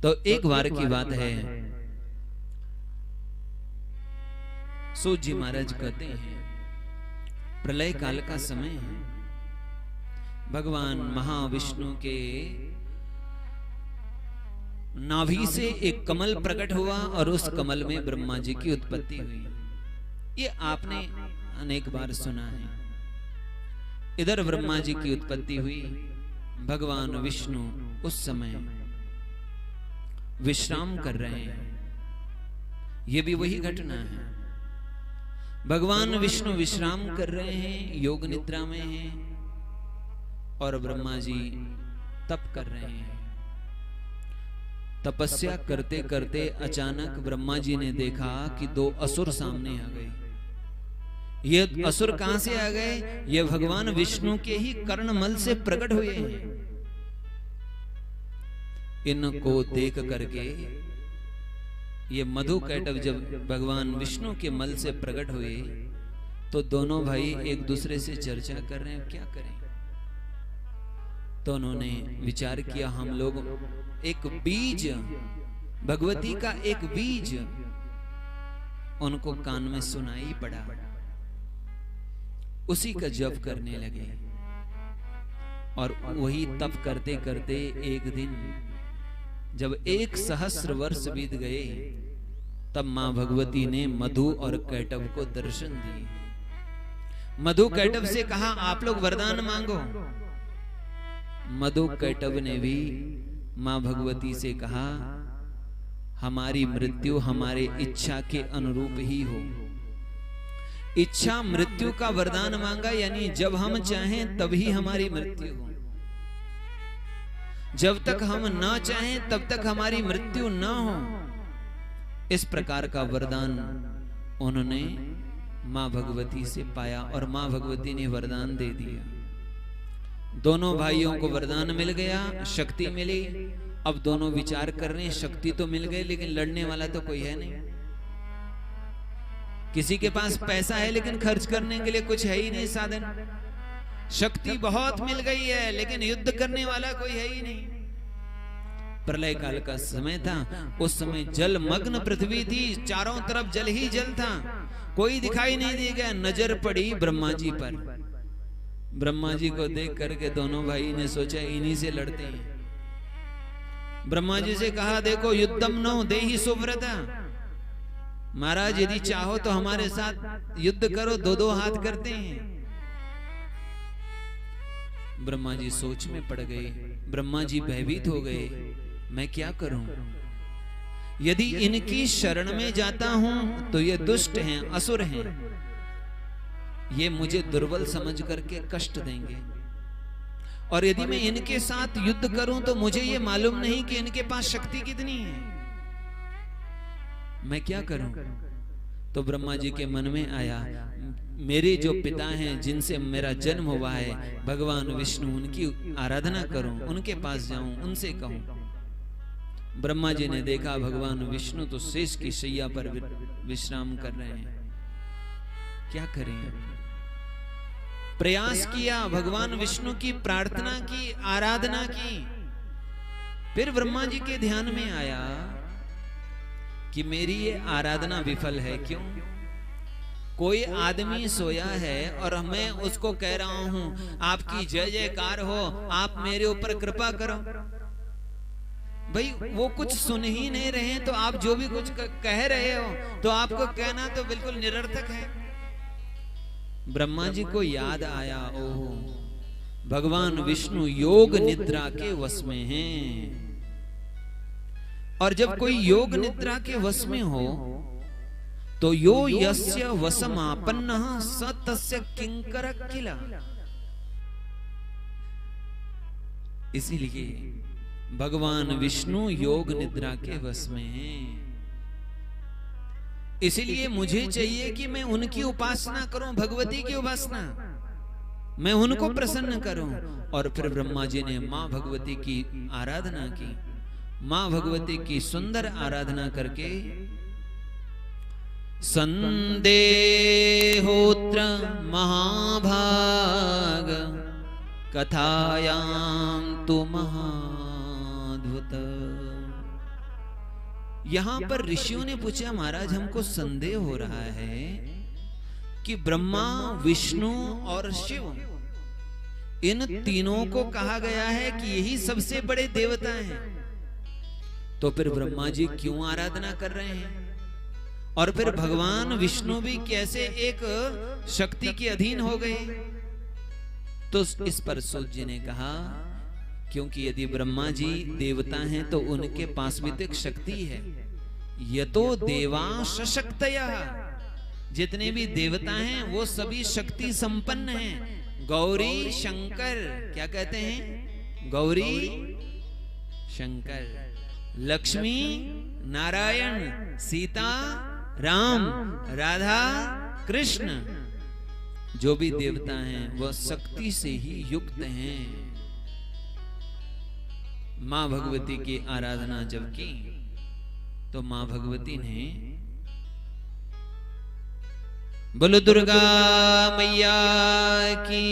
तो एक बार की बात है, सूत जी महाराज कहते हैं प्रलय काल का समय है, भगवान महाविष्णु के नाभि से एक कमल प्रकट हुआ और उस कमल में ब्रह्मा जी की उत्पत्ति हुई। ये आपने अनेक बार सुना है। इधर ब्रह्मा जी की उत्पत्ति हुई, भगवान विष्णु उस समय विश्राम कर रहे हैं। ये भी वही घटना है, भगवान विष्णु विश्राम कर रहे हैं, योग निद्रा में हैं और ब्रह्मा जी तप कर रहे हैं। तपस्या करते करते अचानक ब्रह्मा जी ने देखा कि दो असुर सामने आ गए। ये असुर कहां से आ गए? ये भगवान विष्णु के ही कर्णमल से प्रकट हुए हैं। इनको देख करके ये मधु कैटव जब भगवान विष्णु के मल से प्रकट हुए तो दोनों भाई एक दूसरे से चर्चा कर रहे हैं क्या करें। तो उन्होंने विचार किया, हम लोग एक बीज, भगवती का एक बीज उनको कान में सुनाई पड़ा, उसी का जप करने लगे। और वही तप करते करते एक दिन जब 1 सहस्र वर्ष बीत गए तब मां भगवती ने मधु और कैटव को दर्शन दिए। मधु कैटव से कहा आप लोग वरदान मांगो। मधु कैटव ने भी मां भगवती से कहा हमारी मृत्यु हमारे इच्छा के अनुरूप ही हो। इच्छा मृत्यु का वरदान मांगा, यानी जब हम चाहें तभी हमारी मृत्यु हो, जब तक हम ना चाहें तब तक हमारी मृत्यु ना हो। इस प्रकार का वरदान उन्होंने मां भगवती से पाया और मां भगवती ने वरदान दे दिया। दोनों भाइयों को वरदान मिल गया, शक्ति मिली। अब दोनों विचार कर रहे हैं शक्ति तो मिल गई लेकिन लड़ने वाला तो कोई है नहीं। किसी के पास पैसा है लेकिन खर्च करने के लिए कुछ है ही नहीं साधन। शक्ति बहुत मिल गई है लेकिन युद्ध करने वाला कोई है ही नहीं। प्रलय काल का समय था, उस समय जल मग्न पृथ्वी थी, चारों तरफ जल ही जल था, कोई दिखाई नहीं देगा। नजर पड़ी ब्रह्मा जी पर। ब्रह्मा जी को देख करके दोनों भाई ने सोचा इन्हीं से लड़ते हैं। ब्रह्मा जी से कहा देखो युद्धम नो देहि सुव्रता, महाराज यदि चाहो तो हमारे साथ युद्ध करो, 2-2 हाथ करते हैं। ब्रह्मा जी सोच में पड़ गए, ब्रह्मा जी भयभीत हो गए, मैं क्या करूं? यदि इनकी शरण में जाता हूं तो ये दुष्ट हैं, असुर हैं, ये मुझे दुर्बल समझ करके कष्ट देंगे। और यदि मैं इनके साथ युद्ध करूं तो मुझे ये मालूम नहीं कि इनके पास शक्ति कितनी है, मैं क्या करूं? तो ब्रह्मा जी के मन में आया मेरे जो पिता हैं जिनसे मेरा जन्म हुआ है भगवान विष्णु, उनकी आराधना करूं, उनके पास जाऊं, उनसे कहूं। ब्रह्मा जी ने देखा भगवान विष्णु तो शेष की शैया पर विश्राम कर रहे हैं, क्या करें? प्रयास किया, भगवान विष्णु की प्रार्थना की, आराधना की। फिर ब्रह्मा जी के ध्यान में आया कि मेरी ये आराधना विफल है। क्यों? कोई आदमी सोया है और मैं उसको कह रहा हूं आपकी जय जयकार हो, आप मेरे ऊपर कृपा करो। भाई वो कुछ सुन ही नहीं रहे, तो आप जो भी कुछ कह रहे हो तो आपको कहना तो बिल्कुल निरर्थक है। ब्रह्मा जी को याद आया, ओह भगवान विष्णु योग निद्रा के वश में हैं, और जब कोई योग निद्रा के वश में हो तो यो यस्य वशमापन्नः स तस्य किंकर किला। इसीलिए भगवान विष्णु योग निद्रा के वश में हैं। इसीलिए मुझे चाहिए कि मैं उनकी उपासना करूं, भगवती की उपासना, मैं उनको प्रसन्न करूं। और फिर ब्रह्मा जी ने मां भगवती की आराधना की। मां भगवती की सुंदर आराधना करके संदेहोत्र महाभाग कथायां तु महाद्भुत यहां पर ऋषियों ने पूछा, महाराज हमको संदेह हो रहा है कि ब्रह्मा, विष्णु और शिव, इन तीनों को कहा गया है कि यही सबसे बड़े देवता हैं, तो फिर ब्रह्मा जी क्यों आराधना कर रहे हैं? और फिर भगवान विष्णु भी कैसे एक शक्ति के अधीन हो गए? तो इस पर सूत जी ने कहा, क्योंकि यदि ब्रह्मा जी देवता हैं तो उनके पास भी तो एक शक्ति है। यतो देवा सशक्तया, जितने भी देवता हैं वो सभी शक्ति संपन्न हैं। गौरी शंकर, क्या कहते हैं? गौरी शंकर, लक्ष्मी नारायण, सीता राम, राधा कृष्ण, जो भी देवता हैं वह शक्ति से ही युक्त हैं। मां भगवती की आराधना जब की तो मां भगवती ने बोलो दुर्गा मैया की